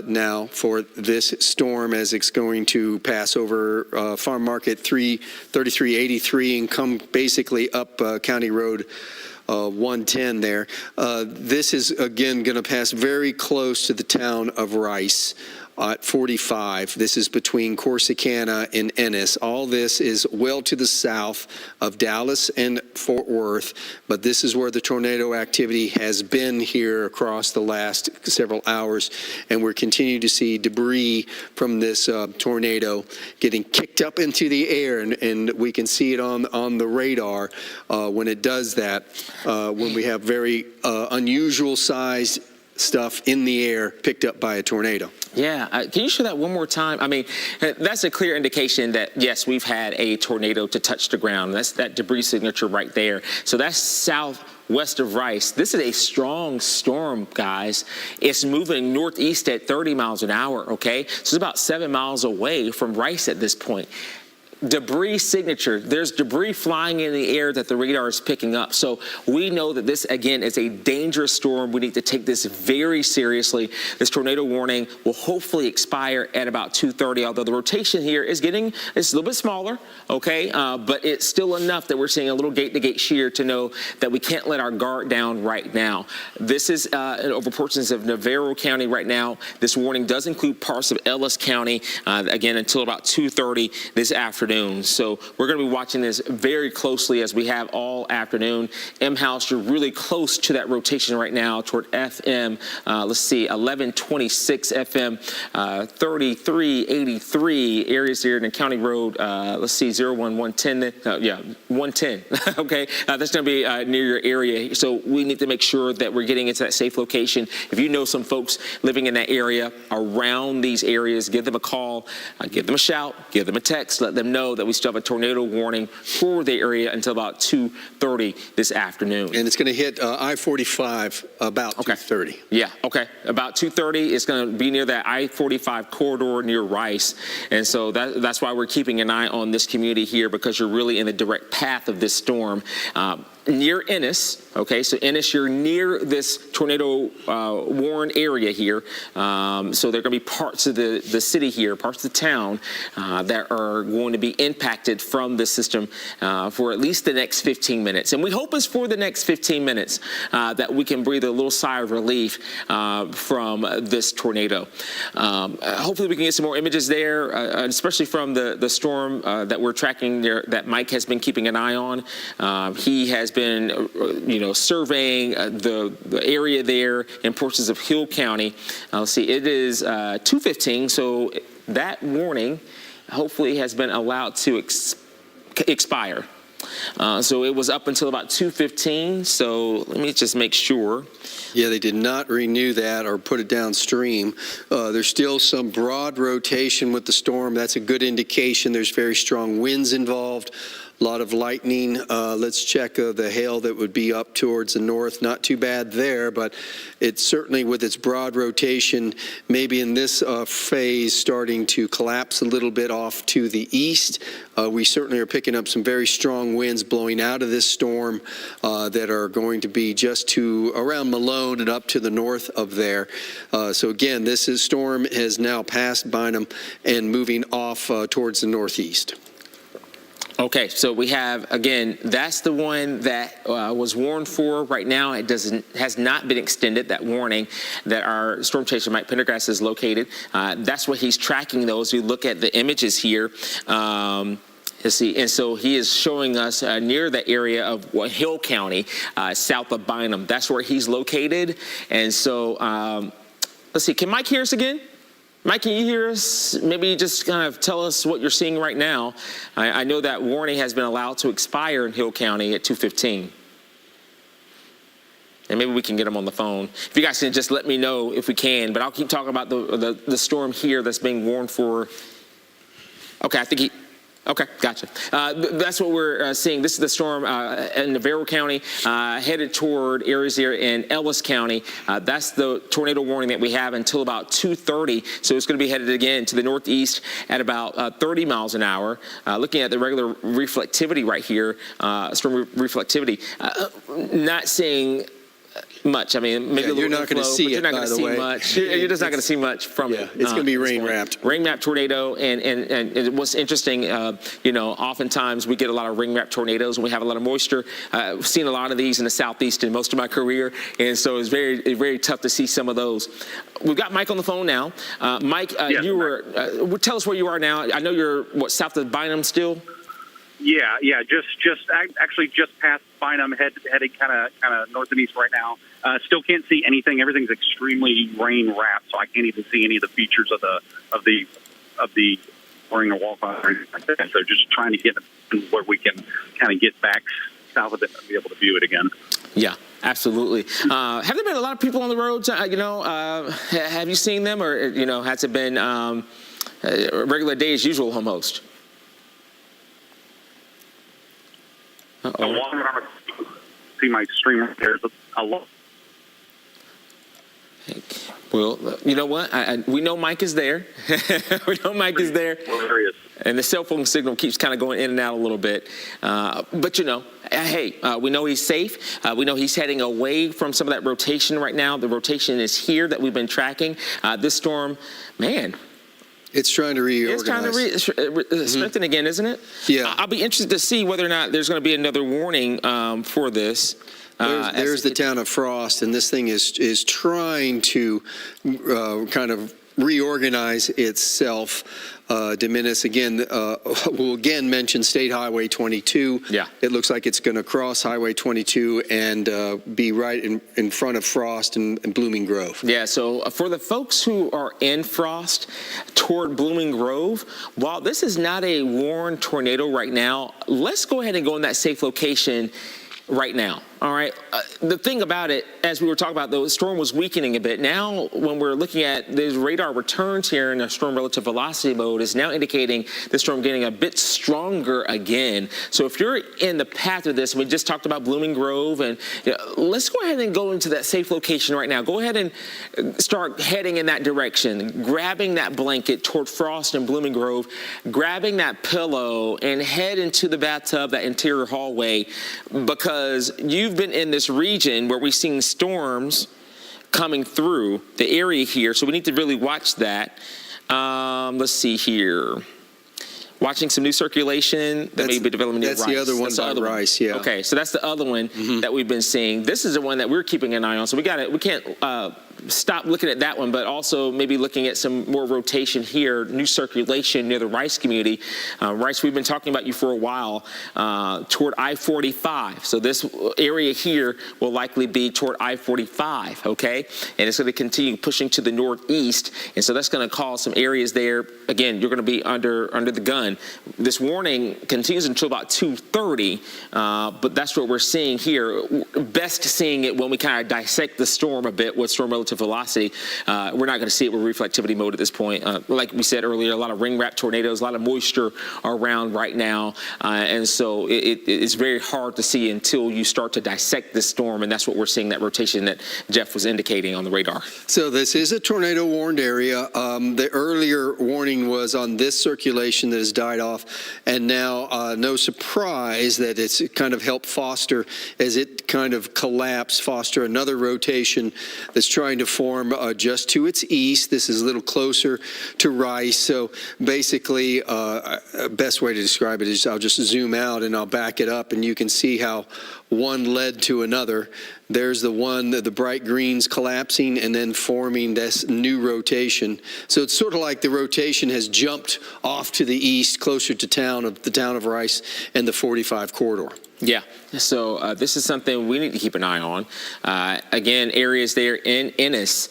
now for this storm as it's going to pass over Farm Market 3383 and come basically up County Road 110 there. This is, again, going to pass very close to the town of Rice at 45. This is between Corsicana and Ennis. All this is well to the south of Dallas and Fort Worth, but this is where the tornado activity has been here across the last several hours, and we're continuing to see debris from this tornado getting kicked up into the air, and we can see it on the radar when it does that, when we have very unusual sized stuff in the air picked up by a tornado. Yeah, can you show that one more time? I mean, that's a clear indication that, yes, we've had a tornado to touch the ground. That's that debris signature right there. So that's southwest of Rice. This is a strong storm, guys. It's moving northeast at 30 miles an hour, okay? So it's about 7 miles away from Rice at this point. Debris signature. There's debris flying in the air that the radar is picking up. So we know that this, again, is a dangerous storm. We need to take this very seriously. This tornado warning will hopefully expire at about 2:30, although the rotation here is it's a little bit smaller, okay? But it's still enough that we're seeing a little gate-to-gate shear to know that we can't let our guard down right now. This is over portions of Navarro County right now. This warning does include parts of Ellis County, again, until about 2:30 this afternoon. So we're going to be watching this very closely as we have all afternoon. M-House, you're really close to that rotation right now toward FM, let's see, 1126 FM, 3383 areas here in County Road, let's see, 01110, yeah, 110, okay? That's going to be near your area. So we need to make sure that we're getting into that safe location. If you know some folks living in that area, around these areas, give them a call, give them a shout, give them a text, let them know that we still have a tornado warning for the area until about 2:30 this afternoon. And it's going to hit I-45 about 2:30. Yeah, okay. About 2:30, it's going to be near that I-45 corridor near Rice. And so that's why we're keeping an eye on this community here, because you're really in the direct path of this storm. Near Ennis, okay, so Ennis, you're near this tornado warned area here. So there are going to be parts of the city here, parts of the town that are going to be impacted from this system for at least the next 15 minutes. And we hope it's for the next 15 minutes that we can breathe a little sigh of relief from this tornado. Hopefully we can get some more images there, especially from the storm that we're tracking there, that Mike has been keeping an eye on. He has been surveying the area there in portions of Hill County. Let's see, it is 2:15, so that warning hopefully has been allowed to expire. So it was up until about 2:15, so let me just make sure. Yeah, they did not renew that or put it downstream. There's still some broad rotation with the storm. That's a good indication. There's very strong winds involved. A lot of lightning. Let's check the hail that would be up towards the north. Not too bad there, but it's certainly with its broad rotation, maybe in this phase starting to collapse a little bit off to the east. We certainly are picking up some very strong winds blowing out of this storm that are going to be just to around Malone and up to the north of there. So again, this storm has now passed Bynum and moving off towards the northeast. Okay, so we have, again, that's the one that was warned for. Right now, it has not been extended, that warning that our storm chaser Mike Pendergrass is located. That's what he's tracking those. You look at the images here. Let's see, and so he is showing us near the area of Hill County, south of Bynum. That's where he's located. And so, let's see, can Mike hear us again? Mike, can you hear us? Maybe just kind of tell us what you're seeing right now. I know that warning has been allowed to expire in Hill County at 2:15. And maybe we can get him on the phone. If you guys can just let me know if we can, but I'll keep talking about the storm here that's being warned for. Okay, I think okay, gotcha. That's what we're seeing. This is the storm in Navarro County, headed toward areas here in Ellis County. That's the tornado warning that we have until about 2:30. So it's going to be headed again to the northeast at about 30 miles an hour. Looking at the regular reflectivity right here, storm reflectivity, not seeing much. I mean, maybe a little you're not going to inflow, see but you're it, not by going to the see way. much. You're just not going to see much from it. It's going to be at this rain point. wrapped. Rain wrapped tornado, and what's interesting, oftentimes we get a lot of rain wrapped tornadoes when we have a lot of moisture. I've seen a lot of these in the southeast in most of my career, and so it's very tough to see some of those. We've got Mike on the phone now. Mike, Yes, you were tell us where you are now. I know you're south of Bynum still. Yeah, actually just past Bynum, heading kind of north and east right now. Still can't see anything. Everything's extremely rain wrapped, so I can't even see any of the features of the ring or wall fire or anything like that. So just trying to get where we can kind of get back south of it and be able to view it again. Yeah, absolutely. Have there been a lot of people on the roads? Have you seen them, or has it been a regular day as usual almost? Uh-oh. See my stream right there. A lot. Well, you know what? We know Mike is there. We know Mike is there. Hilarious. And the cell phone signal keeps kind of going in and out a little bit. But, hey, we know he's safe. We know he's heading away from some of that rotation right now. The rotation is here that we've been tracking. This storm, man. It's trying to reorganize. It's trying to strengthen again, isn't it? Yeah. I'll be interested to see whether or not there's going to be another warning for this. There's the town of Frost, and this thing is trying to kind of reorganize itself. Diminis again, we'll again mention State Highway 22. Yeah. It looks like it's going to cross Highway 22 and be right in front of Frost and Blooming Grove. Yeah, so for the folks who are in Frost toward Blooming Grove, while this is not a warned tornado right now, let's go ahead and go in that safe location right now. All right. The thing about it, as we were talking about, the storm was weakening a bit. Now, when we're looking at the radar returns here in a storm relative velocity mode, is now indicating the storm getting a bit stronger again. So if you're in the path of this, we just talked about Blooming Grove, and let's go ahead and go into that safe location right now. Go ahead and start heading in that direction, grabbing that blanket toward Frost and Blooming Grove, grabbing that pillow, and head into the bathtub, that interior hallway, because you've been in this region where we've seen storms coming through the area here, so we need to really watch that. Let's see here. Watching some new circulation that may be developing near Rice. That's the other one by Rice, yeah. Okay, so that's the other one that we've been seeing. This is the one that we're keeping an eye on, so we can't stop looking at that one, but also maybe looking at some more rotation here, new circulation near the Rice community. Rice, we've been talking about you for a while, toward I-45. So this area here will likely be toward I-45, okay? And it's going to continue pushing to the northeast, and so that's going to cause some areas there. Again, you're going to be under the gun. This warning continues until about 2:30, but that's what we're seeing here. Best seeing it when we kind of dissect the storm a bit with storm relative velocity. We're not going to see it with reflectivity mode at this point. Like we said earlier, a lot of ring-wrapped tornadoes, a lot of moisture around right now, and so it's very hard to see until you start to dissect this storm, and that's what we're seeing, that rotation that Jeff was indicating on the radar. So this is a tornado warned area. The earlier warning was on this circulation that has died off, and now no surprise that it's kind of helped foster, as it kind of collapsed, foster another rotation that's trying to form just to its east. This is a little closer to Rice. So basically, best way to describe it is I'll just zoom out and I'll back it up, and you can see how one led to another. There's the one, the bright greens collapsing and then forming this new rotation. So it's sort of like the rotation has jumped off to the east, closer to the town of Rice and the 45 corridor. Yeah, so this is something we need to keep an eye on. Again, areas there in Ennis,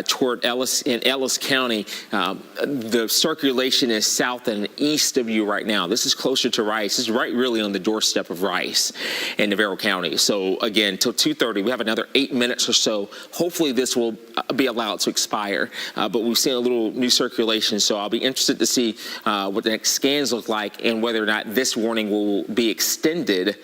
toward Ellis, in Ellis County, the circulation is south and east of you right now. This is closer to Rice. This is right really on the doorstep of Rice in Navarro County. So again, till 2:30, we have another 8 minutes or so. Hopefully this will be allowed to expire, but we've seen a little new circulation, so I'll be interested to see what the next scans look like and whether or not this warning will be extended.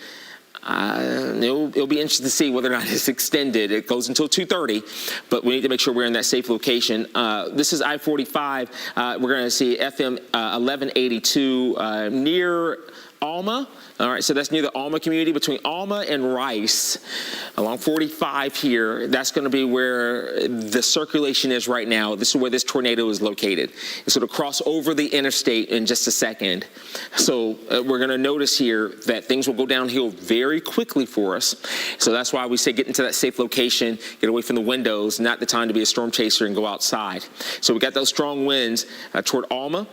It'll be interesting to see whether or not it's extended. It goes until 2:30, but we need to make sure we're in that safe location. This is I-45. We're going to see FM 1182 near Alma. All right, so that's near the Alma community, between Alma and Rice, along 45 here. That's going to be where the circulation is right now. This is where this tornado is located. It's going to cross over the interstate in just a second. So we're going to notice here that things will go downhill very quickly for us. So that's why we say get into that safe location, get away from the windows, not the time to be a storm chaser and go outside. So we got those strong winds toward Alma.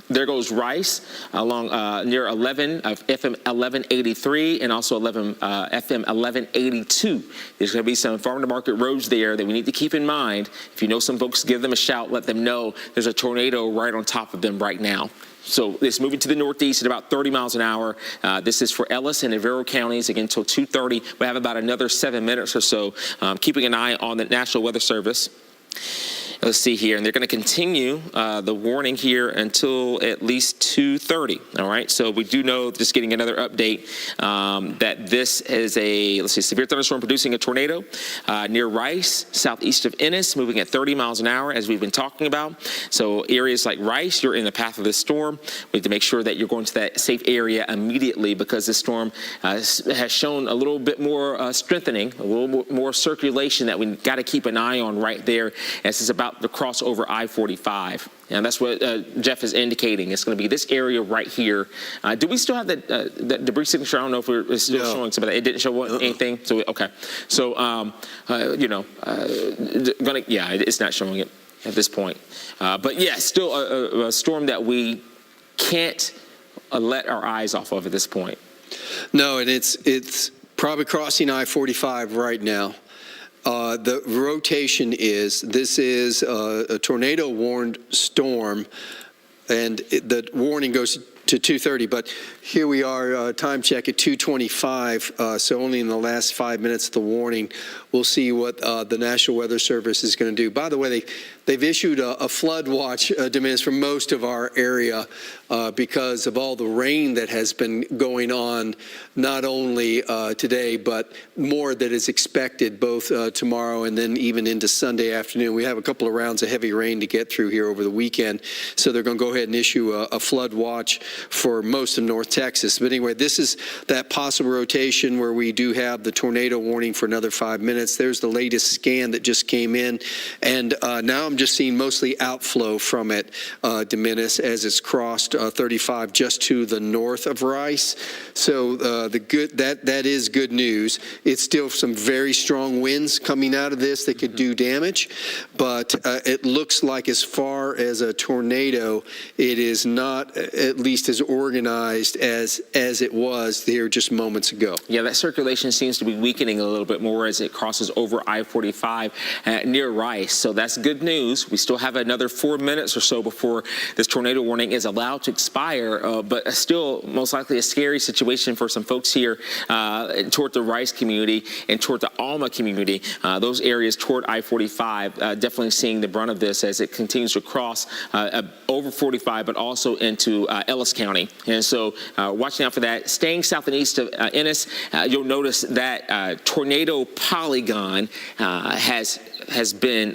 There goes Rice along near 11 of FM 1183 and also 11 FM 1182. There's going to be some farm to market roads there that we need to keep in mind. If you know some folks, give them a shout. Let them know there's a tornado right on top of them right now. So it's moving to the northeast at about 30 miles an hour. This is for Ellis and Navarro counties, again, until 2:30. We have about another 7 minutes or so, keeping an eye on the National Weather Service. Let's see here, and they're going to continue the warning here until at least 2:30. All right, so we do know, just getting another update, that this is a, let's see, severe thunderstorm producing a tornado near Rice, southeast of Ennis, moving at 30 miles an hour, as we've been talking about. So areas like Rice, you're in the path of this storm. We need to make sure that you're going to that safe area immediately, because this storm has shown a little bit more strengthening, a little more circulation that we got to keep an eye on right there, as it's about to cross over I-45. And that's what Jeff is indicating. It's going to be this area right here. Do we still have that debris signature? I don't know if we're still showing some of that. It didn't show anything. So okay. So it's not showing it at this point. But yeah, still a storm that we can't let our eyes off of at this point. No, and it's probably crossing I-45 right now. The rotation this is a tornado warned storm, and the warning goes to 2:30, but here we are, time check at 2:25, so only in the last 5 minutes of the warning. We'll see what the National Weather Service is going to do. By the way, they've issued a flood watch, Deminis, for most of our area because of all the rain that has been going on, not only today, but more that is expected both tomorrow and then even into Sunday afternoon. We have a couple of rounds of heavy rain to get through here over the weekend, so they're going to go ahead and issue a flood watch for most of North Texas. But anyway, this is that possible rotation where we do have the tornado warning for another 5 minutes. There's the latest scan that just came in, and now I'm just seeing mostly outflow from it, Deminis, as it's crossed 35 just to the north of Rice. So that is good news. It's still some very strong winds coming out of this that could do damage, but it looks like as far as a tornado, it is not at least as organized as it was here just moments ago. Yeah, that circulation seems to be weakening a little bit more as it crosses over I-45 near Rice. So that's good news. We still have another 4 minutes or so before this tornado warning is allowed to expire, but still most likely a scary situation for some folks here toward the Rice community and toward the Alma community. Those areas toward I-45 definitely seeing the brunt of this as it continues to cross over 45, but also into Ellis County. And so watching out for that. Staying south and east of Ennis, you'll notice that tornado polygon has been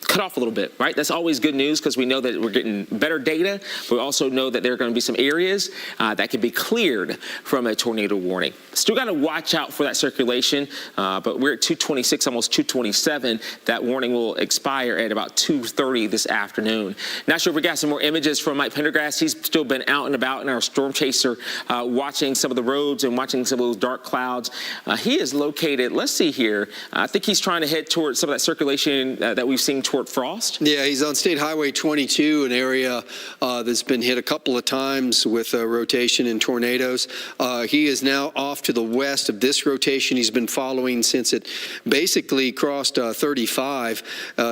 cut off a little bit, right? That's always good news because we know that we're getting better data. We also know that there are going to be some areas that can be cleared from a tornado warning. Still got to watch out for that circulation, but we're at 2:26, almost 2:27. That warning will expire at about 2:30 this afternoon. Not sure if we got some more images from Mike Pendergrass. He's still been out and about in our storm chaser, watching some of the roads and watching some of those dark clouds. He is located, let's see here, I think he's trying to head towards some of that circulation that we've seen toward Frost. Yeah, he's on State Highway 22, an area that's been hit a couple of times with rotation and tornadoes. He is now off to the west of this rotation he's been following since it basically crossed 35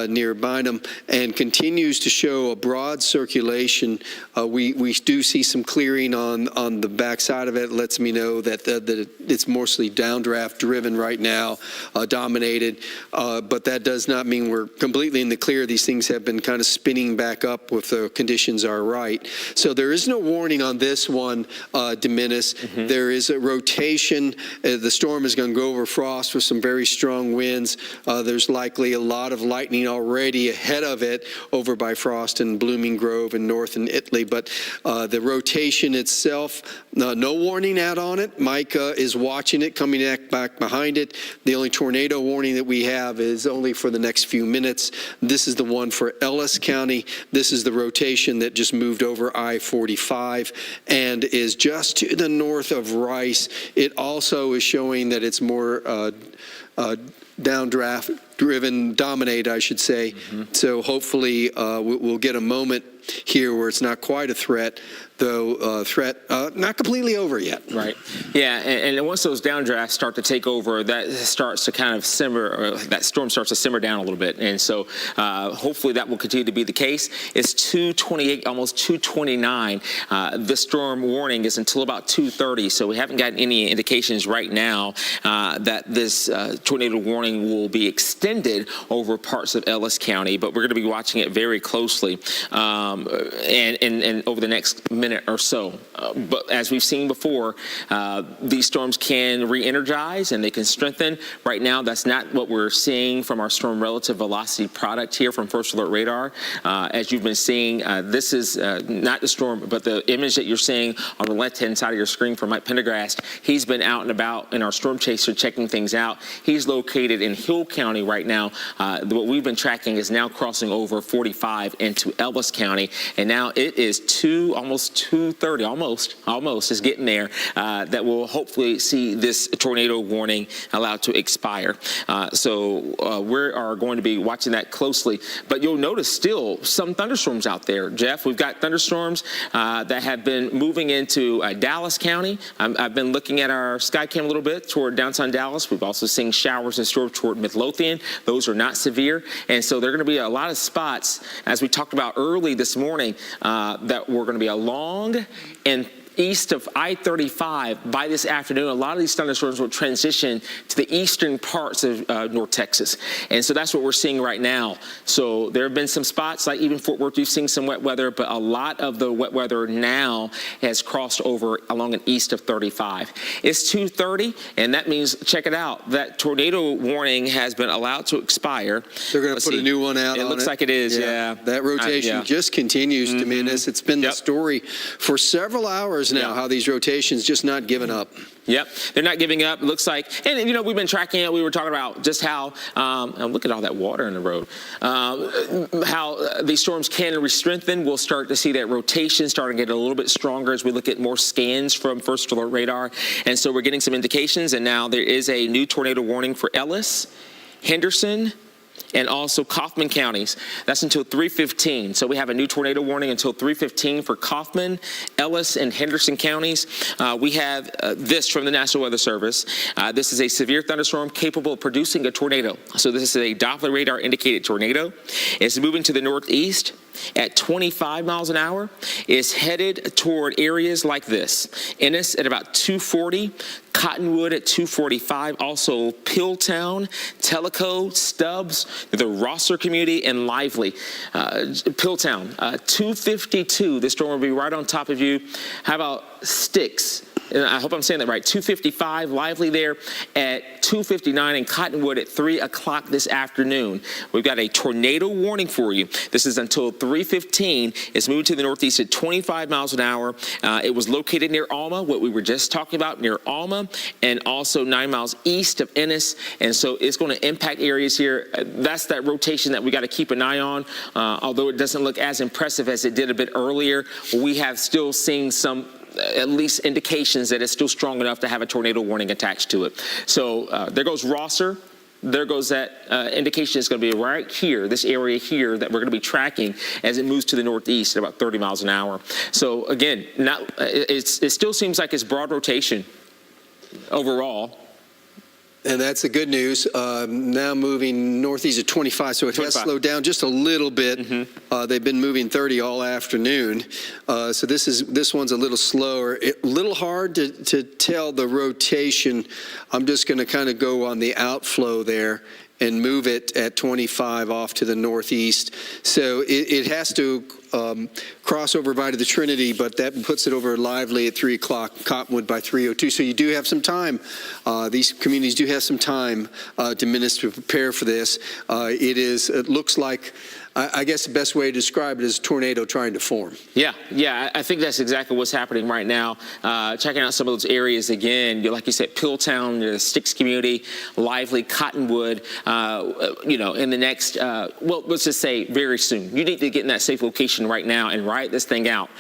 near Bynum and continues to show a broad circulation. We do see some clearing on the backside of it. It lets me know that it's mostly downdraft driven right now, dominated, but that does does not mean we're completely in the clear. These things have been kind of spinning back up if the conditions are right. So there is no warning on this one, Diminis. There is a rotation. The storm is going to go over frost with some very strong winds. There's likely a lot of lightning already ahead of it over by Frost and Blooming Grove and north in Italy. But the rotation itself, no warning out on it. Mike is watching it, coming back behind it. The only tornado warning that we have is only for the next few minutes. This is the one for Ellis County. This is the rotation that just moved over I-45 and is just to the north of Rice. It also is showing that it's more downdraft driven, dominate, I should say. So hopefully we'll get a moment here where it's not quite a threat, though not completely over yet. Right. Yeah, and once those downdrafts start to take over, that starts to kind of simmer, or that storm starts to simmer down a little bit. And so hopefully that will continue to be the case. It's 2:28, almost 2:29. This storm warning is until about 2:30, so we haven't gotten any indications right now that this tornado warning will be extended over parts of Ellis County, but we're going to be watching it very closely and over the next minute or so. But as we've seen before, these storms can re-energize and they can strengthen. Right now, that's not what we're seeing from our storm relative velocity product here from First Alert Radar. As you've been seeing, this is not the storm, but the image that you're seeing on the left-hand side of your screen from Mike Pendergrast. He's been out and about in our storm chaser checking things out. He's located in Hill County right now. What we've been tracking is now crossing over 45 into Ellis County, and now it is almost 2:30, almost is getting there. That will hopefully see this tornado warning allowed to expire. So we are going to be watching that closely. But you'll notice still some thunderstorms out there, Jeff. We've got thunderstorms that have been moving into Dallas County. I've been looking at our Skycam a little bit toward downtown Dallas. We've also seen showers and storms toward Midlothian. Those are not severe. And so there are going to be a lot of spots, as we talked about early this morning, that we're going to be along and east of I-35 by this afternoon. A lot of these thunderstorms will transition to the eastern parts of North Texas. And so that's what we're seeing right now. So there have been some spots, like even Fort Worth, you've seen some wet weather, but a lot of the wet weather now has crossed over along and east of 35. It's 2:30, and that means, check it out, that tornado warning has been allowed to expire. They're going to put a new one out on it. It looks like it is, yeah. That rotation just continues to diminish. It's been the story for several hours now, how these rotations just not giving up. Yep, they're not giving up. It looks like, and you know, we've been tracking it. We were talking about just how, look at all that water in the road, how these storms can re-strengthen. We'll start to see that rotation starting to get a little bit stronger as we look at more scans from First Alert Radar. And so we're getting some indications, and now there is a new tornado warning for Ellis, Henderson, and also Kaufman counties. That's until 3:15. So we have a new tornado warning until 3:15 for Kaufman, Ellis, and Henderson counties. We have this from the National Weather Service. This is a severe thunderstorm capable of producing a tornado. So this is a Doppler radar indicated tornado. It's moving to the northeast at 25 miles an hour. It's headed toward areas like this. Ennis at about 240, Cottonwood at 245, also Pilltown, Tellico, Stubbs, the Rosser community, and Lively. Pilltown, 252, this storm will be right on top of you. How about Sticks? And I hope I'm saying that right, 255, Lively there at 259, and Cottonwood at 3 o'clock this afternoon. We've got a tornado warning for you. This is until 3:15. It's moving to the northeast at 25 miles an hour. It was located near Alma, what we were just talking about, near Alma, and also 9 miles east of Ennis. And so it's going to impact areas here. That's that rotation that we got to keep an eye on. Although it doesn't look as impressive as it did a bit earlier, we have still seen some at least indications that it's still strong enough to have a tornado warning attached to it. So there goes Rosser. There goes that indication. It's going to be right here, this area here that we're going to be tracking as it moves to the northeast at about 30 miles an hour. So again, it still seems like it's broad rotation overall. And that's the good news. Now moving northeast at 25, so it has slowed down just a little bit. They've been moving 30 all afternoon. So this one's a little slower. A little hard to tell the rotation. I'm just going to kind of go on the outflow there and move it at 25 off to the northeast. So it has to cross over via the Trinity, but that puts it over Lively at 3 o'clock, Cottonwood by 3:02. So you do have some time. These communities do have some time, to prepare for this. It looks like, I guess the best way to describe it is a tornado trying to form. Yeah, I think that's exactly what's happening right now. Checking out some of those areas again, like you said, Pilltown, the Sticks community, Lively, Cottonwood, in the next, let's just say very soon. You need to get in that safe location right now and ride this thing out.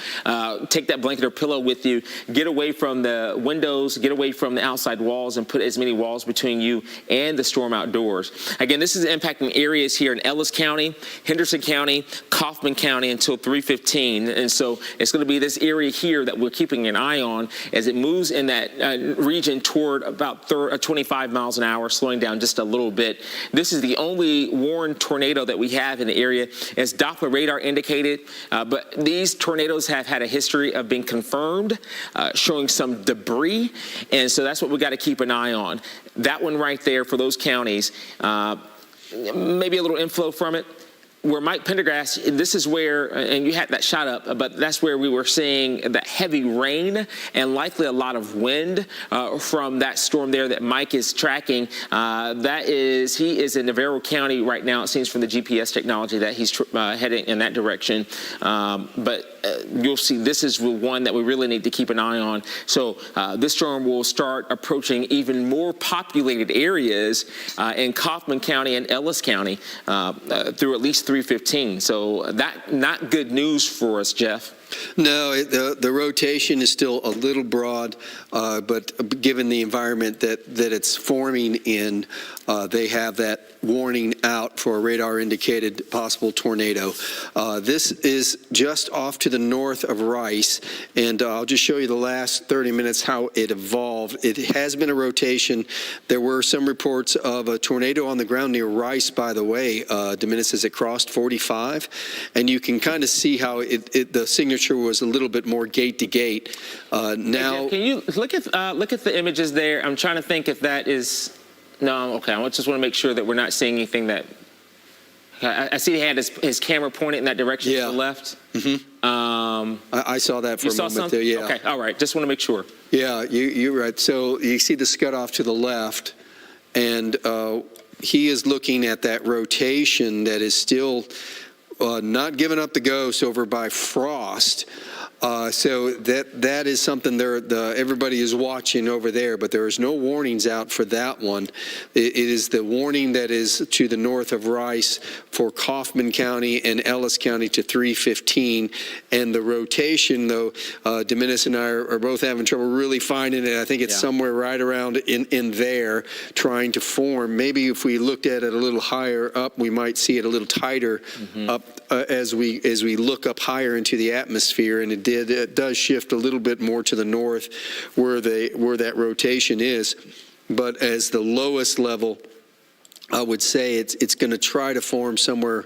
Take that blanket or pillow with you, get away from the windows, get away from the outside walls, and put as many walls between you and the storm outdoors. Again, this is impacting areas here in Ellis County, Henderson County, Kaufman County until 3:15, and so it's going to be this area here that we're keeping an eye on as it moves in that region toward about 25 miles an hour, slowing down just a little bit. This is the only warned tornado that we have in the area, as Doppler radar indicated, but these tornadoes have had a history of being confirmed, showing some debris, and so that's what we got to keep an eye on. That one right there for those counties, maybe a little inflow from it. Where Mike Pendergrass, this is where, and you had that shot up, but that's where we were seeing that heavy rain and likely a lot of wind from that storm there that Mike is tracking. He is in Navarro County right now, it seems from the GPS technology that he's heading in that direction. But you'll see this is one that we really need to keep an eye on. So this storm will start approaching even more populated areas in Kaufman County and Ellis County through at least 3:15. So that not good news for us, Jeff. No, the rotation is still a little broad, but given the environment that it's forming in, they have that warning out for a radar-indicated possible tornado. This is just off to the north of Rice, and I'll just show you the last 30 minutes how it evolved. It has been a rotation. There were some reports of a tornado on the ground near Rice, by the way, Dominus, as it crossed 45, and you can kind of see how the signature was a little bit more gate to gate. Now, can you look at the images there? I'm trying to think if that is. No, okay. I just want to make sure that we're not seeing anything that. I see he had his camera pointed in that direction to the left. Mm-hmm. I saw that for a moment something? there. Yeah. Okay. All right. Just want to make sure. Yeah, you're right. So you see the scud off to the left, and he is looking at that rotation that is still not giving up the ghost over by Frost. So that is something everybody is watching over there, but there is no warnings out for that one. It is the warning that is to the north of Rice for Kaufman County and Ellis County to 3:15, and the rotation, though, Dominus and I are both having trouble really finding it. I think it's somewhere right around in there, trying to form. Maybe if we looked at it a little higher up, we might see it a little tighter up as we look up higher into the atmosphere, and it does shift a little bit more to the north where that rotation is. But as the lowest level, I would say it's going to try to form somewhere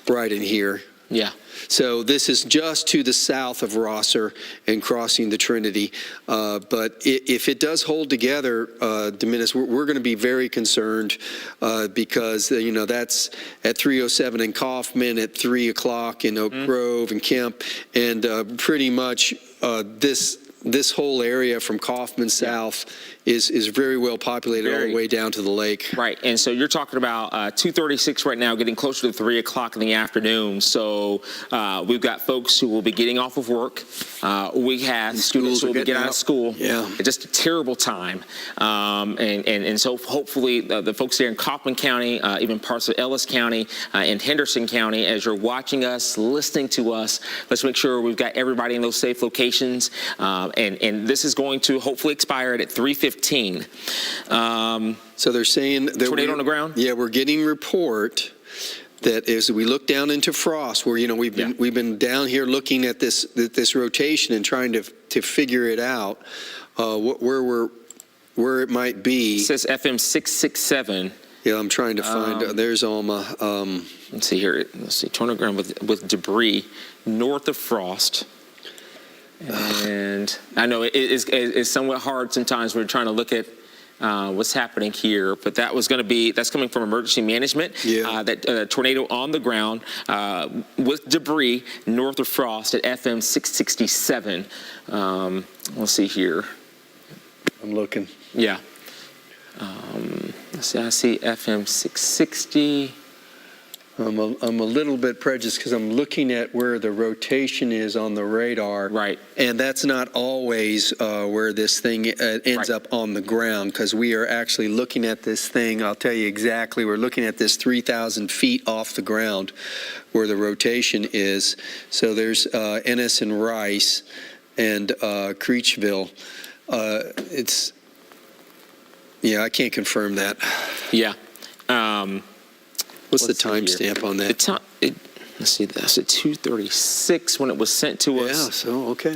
right in here. Yeah. So this is just to the south of Rosser and crossing the Trinity. But if it does hold together, Dominus, we're going to be very concerned because, that's at 3:07 in Kaufman, at 3 o'clock in Oak Grove and Kemp, and pretty much this whole area from Kaufman south is very well populated all the way down to the lake. Right, and so you're talking about 2:36 right now, getting closer to 3 o'clock in the afternoon. So we've got folks who will be getting off of work. We have students who will be getting out of school. Yeah. It's just a terrible time. And so hopefully the folks there in Kaufman County, even parts of Ellis County and Henderson County, as you're watching us, listening to us, let's make sure we've got everybody in those safe locations. And this is going to hopefully expire at 3:15. So they're saying that tornado on the ground? Yeah, we're getting report that as we look down into Frost, where we've been down here looking at this rotation and trying to figure it out, where it might be. It says FM 667. Yeah, I'm trying to find. There's Alma. Let's see here. Let's see. Tornado ground with debris north of Frost. And I know it is somewhat hard sometimes when we're trying to look at what's happening here, but that's coming from emergency management. Yeah. That tornado on the ground with debris north of Frost at FM 667. Let's see here. I'm looking. Yeah. Let's see, I see FM 660. I'm a little bit prejudiced because I'm looking at where the rotation is on the radar. Right. And that's not always where this thing ends Right. up on the ground, because we are actually looking at this thing. I'll tell you exactly. We're looking at this 3,000 feet off the ground where the rotation is. So there's Ennis and Rice and Creechville. I can't confirm that. Yeah. What's the Let's see here. timestamp on that? Let's see, that's at 2:36 when it was sent to Yeah, us. so, okay.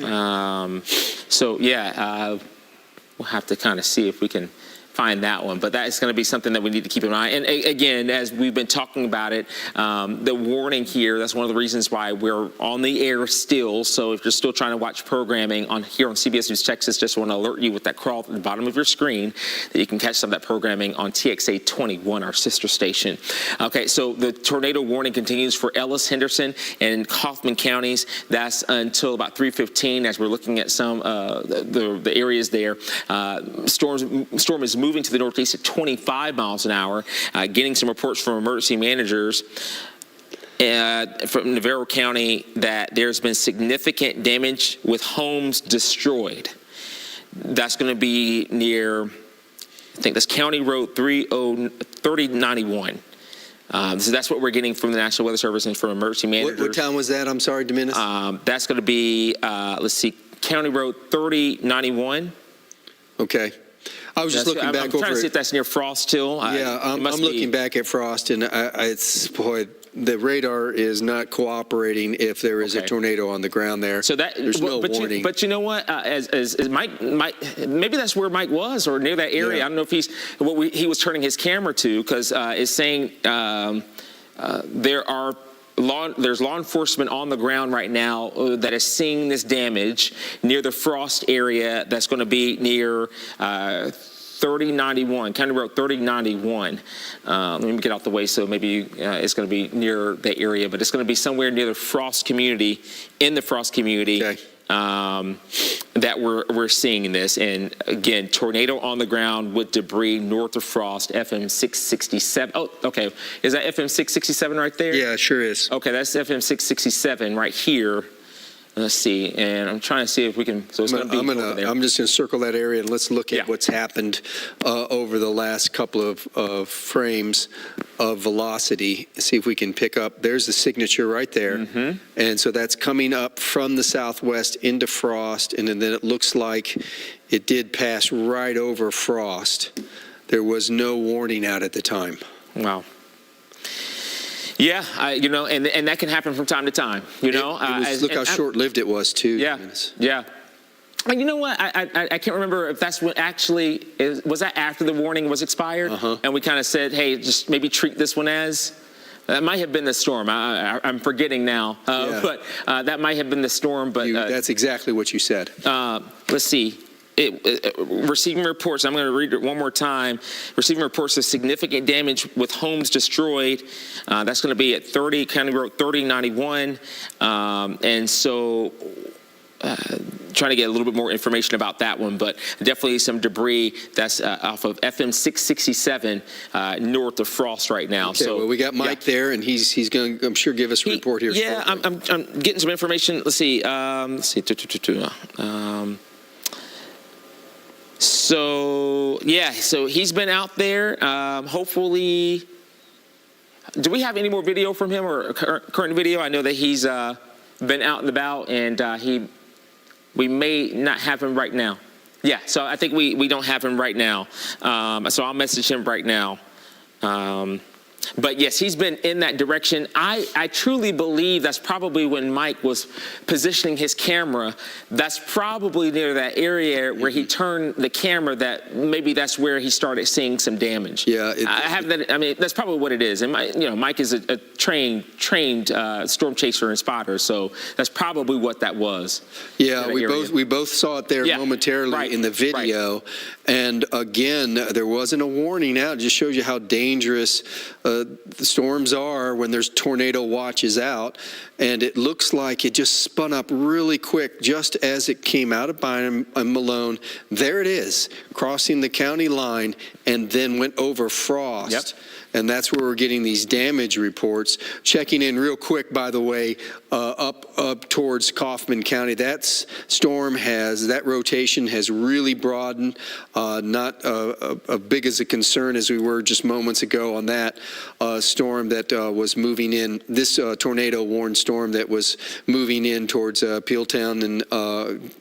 We'll have to kind of see if we can find that one, but that is going to be something that we need to keep in mind. And again, as we've been talking about it, the warning here, that's one of the reasons why we're on the air still. So if you're still trying to watch programming here on CBS News Texas, just want to alert you with that crawl at the bottom of your screen that you can catch some of that programming on TXA 21, our sister station. Okay, so the tornado warning continues for Ellis, Henderson, and Kaufman counties. That's until about 3:15 as we're looking at some the areas there. Storm is moving to the northeast at 25 miles an hour, getting some reports from emergency managers from Navarro County that there's been significant damage with homes destroyed. That's going to be near, I think that's County Road 3091. So that's what we're getting from the National Weather Service and from emergency managers. What town was that? I'm sorry, Dominus. That's going to be, let's see, County Road 3091. Okay. I was just looking back I'm over trying to see if that's near Frost Hill. Yeah, I'm looking back at Frost, and the radar is not cooperating if there is a tornado on the ground there. So there's no warning. But you know what? As Mike, maybe that's where Mike was, or near that area. Yeah. I don't know if he was turning his camera to, because it's saying there's law enforcement on the ground right now that is seeing this damage near the Frost area. That's going to be near 3091, County Road 3091. Let me get out the way, so maybe it's going to be near that area, but it's going to be somewhere near the Frost community, okay. That we're seeing in this. And again, tornado on the ground with debris north of Frost, FM 667. Oh, okay. Is that FM 667 right there? Yeah, it sure is. Okay, that's FM 667 right here. Let's see, and I'm trying to see if we can. So it's going to be over there. I'm just going to circle that area, and let's look at what's happened over the last couple of frames of velocity. See if we can pick up. There's the signature right there, and so that's coming up from the southwest into Frost, and then it looks like it did pass right over Frost. There was no warning out at the time. Wow. Yeah, and that can happen from time to time. Look how short-lived it was too. Yeah, yeah. And you know what? I can't remember if that's what actually was that after the warning was expired, and we kind of said, hey, just maybe treat this one as. That might have been the storm. I'm forgetting now, but that might have been the storm. But that's exactly what you said. Let's see. Receiving reports, I'm going to read it one more time. Receiving reports of significant damage with homes destroyed. That's going to be at County Road 3091. And so trying to get a little bit more information about that one, but definitely some debris that's off of FM 667 north of Frost right now. Okay, so well, we got Mike there, and he's going to, I'm sure, give us a report here. Yeah, I'm getting some information. Let's see. So he's been out there. Hopefully, do we have any more video from him or current video? I know that he's been out and about, and we may not have him right now. Yeah, so I think we don't have him right now. So I'll message him right now. But yes, he's been in that direction. I truly believe that's probably when Mike was positioning his camera. That's probably near that area where he turned the camera. That maybe that's where he started seeing some damage. Yeah, I have that. I mean, that's probably what it is. And Mike is a trained storm chaser and spotter, so that's probably what that was. Yeah, we both saw it there momentarily in the video. Right. And again, there wasn't a warning out. It just shows you how dangerous the storms are when there's tornado watches out. And it looks like it just spun up really quick just as it came out of Bynum and Malone. There it is, crossing the county line, and then went over Frost. Yep. And that's where we're getting these damage reports. Checking in real quick, by the way, up towards Kaufman County. That rotation has really broadened. Not as big as a concern as we were just moments ago on that storm that was moving in. This tornado-warned storm that was moving in towards Peeltown and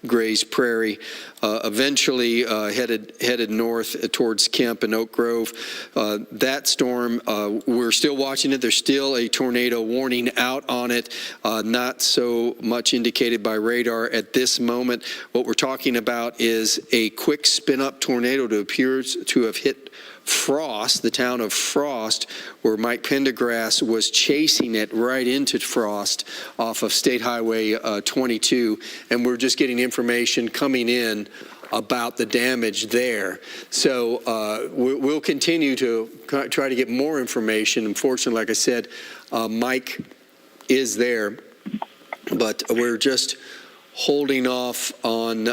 Gray's Prairie. Eventually headed north towards Kemp and Oak Grove. That storm, we're still watching it. There's still a tornado warning out on it, not so much indicated by radar at this moment. What we're talking about is a quick spin-up tornado that appears to have hit Frost, the town of Frost, where Mike Pendergrass was chasing it right into Frost off of State Highway 22. And we're just getting information coming in about the damage there. So we'll continue to try to get more information. Unfortunately, like I said, Mike is there, but we're just holding off on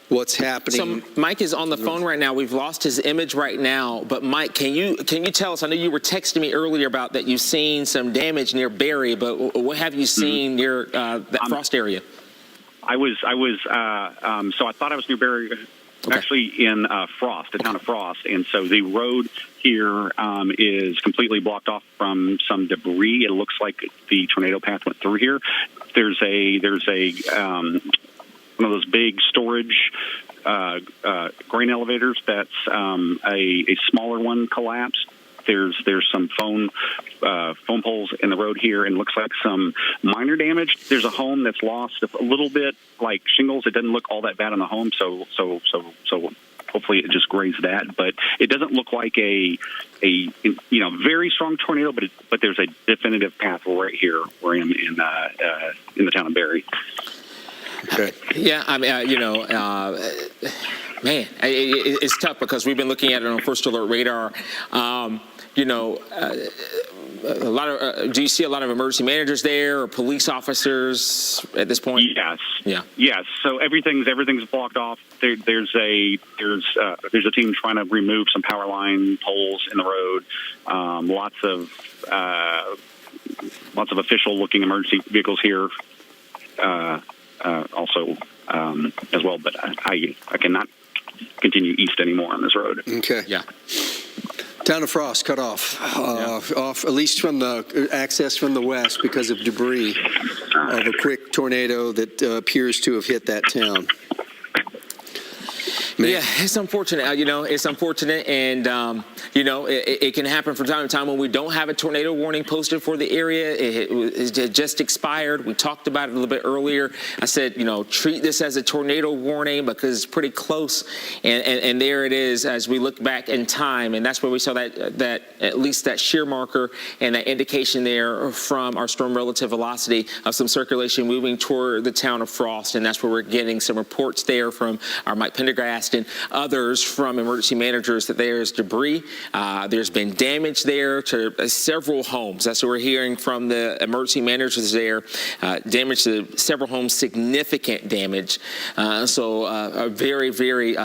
what's happening. So Mike is on the phone right now. We've lost his image right now. But Mike, can you tell us? I know you were texting me earlier about that you've seen some damage near Barry, but what have you seen near that Frost area? So I thought I was near Barry, actually in Frost, the town of Frost, and so the road here is completely blocked off from some debris. It looks like the tornado path went through here. There's one of those big storage grain elevators that's a smaller one collapsed. There's some phone poles in the road here, and looks like some minor damage. There's a home that's lost a little bit, like shingles. It doesn't look all that bad on the home, so hopefully it just grazed that. But it doesn't look like a very strong tornado, but there's a definitive path right here where I am in the town of Barry. Okay. Yeah, I mean, man, it's tough because we've been looking at it on First Alert radar. A lot of do you see a lot of emergency managers there or police officers at this point? Yes. Yeah. Yes. So everything's blocked off. There's a team trying to remove some power line poles in the road. Lots of official looking emergency vehicles here. Also as well, but I cannot continue east anymore on this road. Okay. Yeah. Town of Frost cut off, off at least from the access from the west because of debris of a quick tornado that appears to have hit that town. Yeah, it's unfortunate. It's unfortunate, and it can happen from time to time when we don't have a tornado warning posted for the area. It just expired. We talked about it a little bit earlier. I said, treat this as a tornado warning because it's pretty close, and there it is as we look back in time, and that's where we saw that at least that shear marker and that indication there from our storm relative velocity of some circulation moving toward the town of Frost, and that's where we're getting some reports there from our Mike Pendergast and others from emergency managers that there's debris. There's been damage there to several homes. That's what we're hearing from the emergency managers there. Damage to several homes, significant damage. So a very, very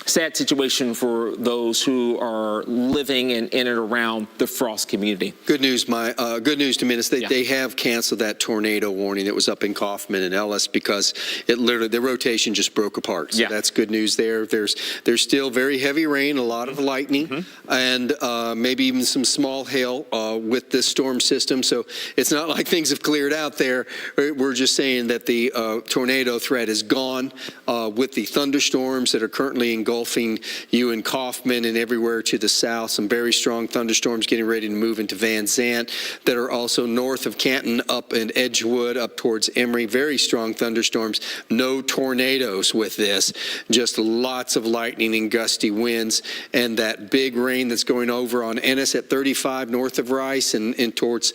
sad situation for those who are living in and around the Frost community. Good news, good news to Minutes. They have canceled that tornado warning that was up in Kaufman and Ellis because the rotation just broke apart. So that's good news there. There's still very heavy rain, a lot of lightning, and maybe even some small hail with this storm system. So it's not like things have cleared out there. We're just saying that the tornado threat is gone with the thunderstorms that are currently engulfing engulfing you in Kaufman and everywhere to the south. Some very strong thunderstorms getting ready to move into Van Zant that are also north of Canton, up in Edgewood, up towards Emory. Very strong thunderstorms. No tornadoes with this, just lots of lightning and gusty winds. And that big rain that's going over on Ennis at 35 north of Rice and towards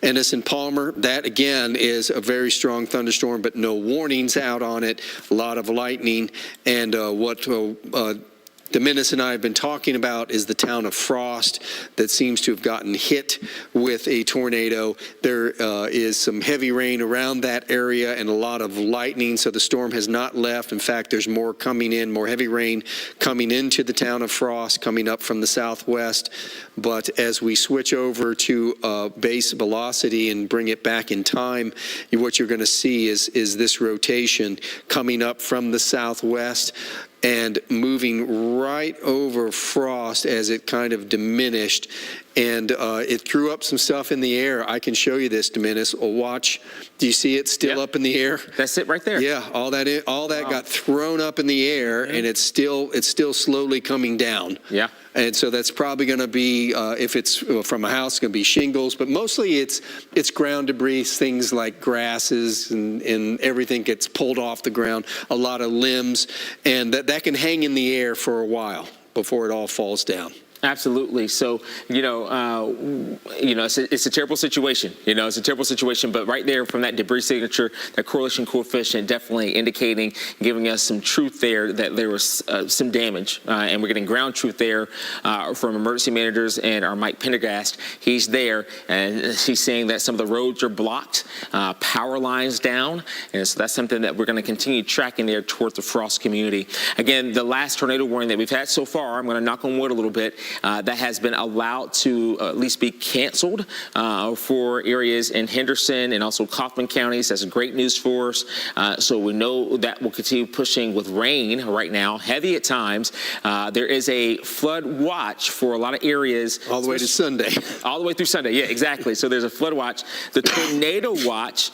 Ennis and Palmer, that again is a very strong thunderstorm, but no warnings out on it. A lot of lightning. And what Dominus and I have been talking about is the town of Frost that seems to have gotten hit with a tornado. There is some heavy rain around that area and a lot of lightning, so the storm has not left. In fact, there's more coming in, more heavy rain coming into the town of Frost, coming up from the southwest. But as we switch over to base velocity and bring it back in time, what you're going to see is this rotation coming up from the southwest and moving right over Frost as it kind of diminished. And it threw up some stuff in the air. I can show you this, Dominus. Watch. Do you see it still up in the air? That's it right there. Yeah, all that got thrown up in the air, and it's still slowly coming down. Yeah. And so that's probably going to be, if it's from a house, going to be shingles, but mostly it's ground debris, things like grasses and everything gets pulled off the ground, a lot of limbs, and that can hang in the air for a while before it all falls down. Absolutely. So, it's a terrible situation. It's a terrible situation. But right there from that debris signature, that correlation coefficient definitely indicating, giving us some truth there that there was some damage. And we're getting ground truth there from emergency managers and our Mike Pendergast. He's there and he's saying that some of the roads are blocked, power lines down. And so that's something that we're going to continue tracking there towards the Frost community. Again, the last tornado warning that we've had so far, I'm going to knock on wood a little bit, that has been allowed to at least be canceled for areas in Henderson and also Kaufman counties. That's great news for us. So we know that will continue pushing with rain right now, heavy at times. There is a flood watch for a lot of areas. All the way to Sunday. All the way through Sunday, yeah, exactly. So there's a flood watch. The tornado watch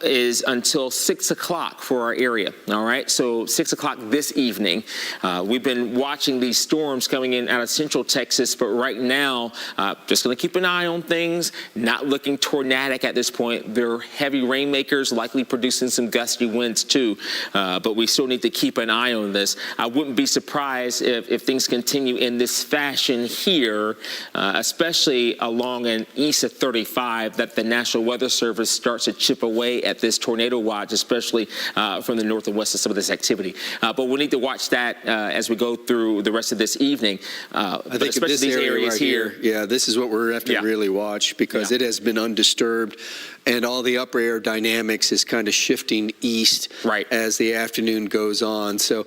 is until 6 o'clock for our area, all right? So 6 o'clock this evening. We've been watching these storms coming in out of central Texas, but right now, just going to keep an eye on things, not looking tornadic at this point. They're heavy rainmakers, likely producing some gusty winds too, but we still need to keep an eye on this. I wouldn't be surprised if things continue in this fashion here, especially along and east of 35, that the National Weather Service starts to chip away at this tornado watch, especially from the north and west of some of this activity. But we'll need to watch that as we go through the rest of this evening. I think especially these areas right here, yeah, this is what we're going to have to really watch because it has been undisturbed, and all the upper air dynamics is kind of shifting east as the afternoon goes on. So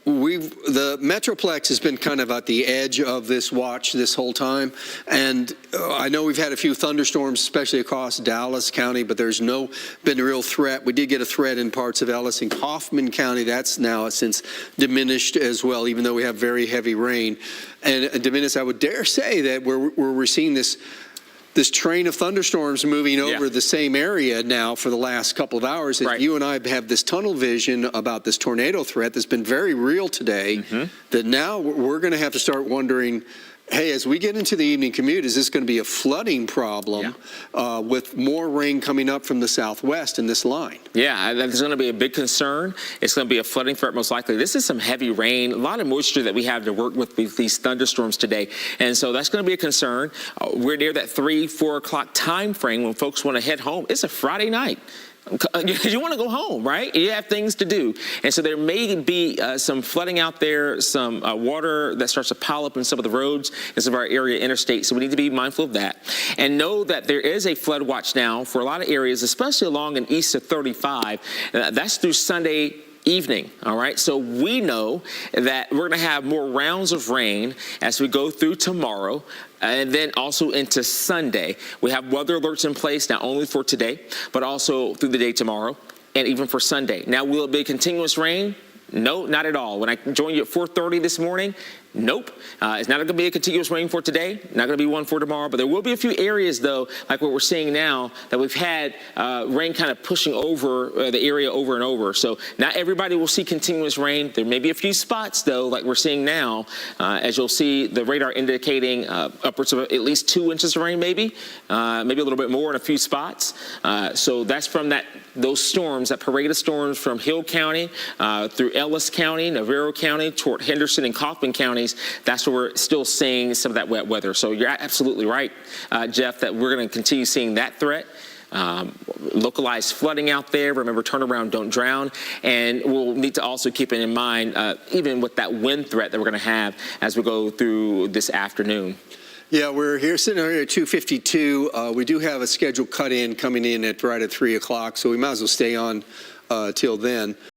the Metroplex has been kind of at the edge of this watch this whole time, and I know we've had a few thunderstorms, especially across Dallas County, but there's been a real threat. We did get a threat in parts of Ellis and Kaufman County. That's now since diminished as well, even though we have very heavy rain. And Dominus, I would dare say that we're seeing this train of thunderstorms moving over the same area now for the last couple of hours. You and I have this tunnel vision about this tornado threat that's been very real today, that now we're going to have to start wondering, hey, as we get into the evening commute, is this going to be a flooding problem with more rain coming up from the southwest in this line? Yeah, there's going to be a big concern. It's going to be a flooding threat most likely. This is some heavy rain, a lot of moisture that we have to work with these thunderstorms today. And so that's going to be a concern. We're near that 3-4 o'clock time frame when folks want to head home. It's a Friday night. You want to go home, right? You have things to do. And so there may be some flooding out there, some water that starts to pile up in some of the roads in some of our area interstates. So we need to be mindful of that. And know that there is a flood watch now for a lot of areas, especially along and east of 35. That's through Sunday evening, all right? So we know that we're going to have more rounds of rain as we go through tomorrow and then also into Sunday. We have weather alerts in place not only for today, but also through the day tomorrow and even for Sunday. Now, will it be continuous rain? No, not at all. When I joined you at 4:30 this morning, Nope. It's not going to be a continuous rain for today, not going to be one for tomorrow, but there will be a few areas, though, like what we're seeing now, that we've had rain kind of pushing over the area over and over. So not everybody will see continuous rain. There may be a few spots, though, like we're seeing now, as you'll see the radar indicating upwards of at least 2 inches of rain, maybe a little bit more in a few spots. So that's from those storms, that parade of storms from Hill County through Ellis County, Navarro County, toward Henderson and Kaufman counties. That's where we're still seeing some of that wet weather. So you're absolutely right, Jeff, that we're going to continue seeing that threat. Localized flooding out there. Remember, turn around, don't drown. And we'll need to also keep it in mind, even with that wind threat that we're going to have as we go through this afternoon. Yeah, we're here sitting here at 2:52. We do have a scheduled cut-in coming in right at 3 o'clock, so we might as well stay on till then.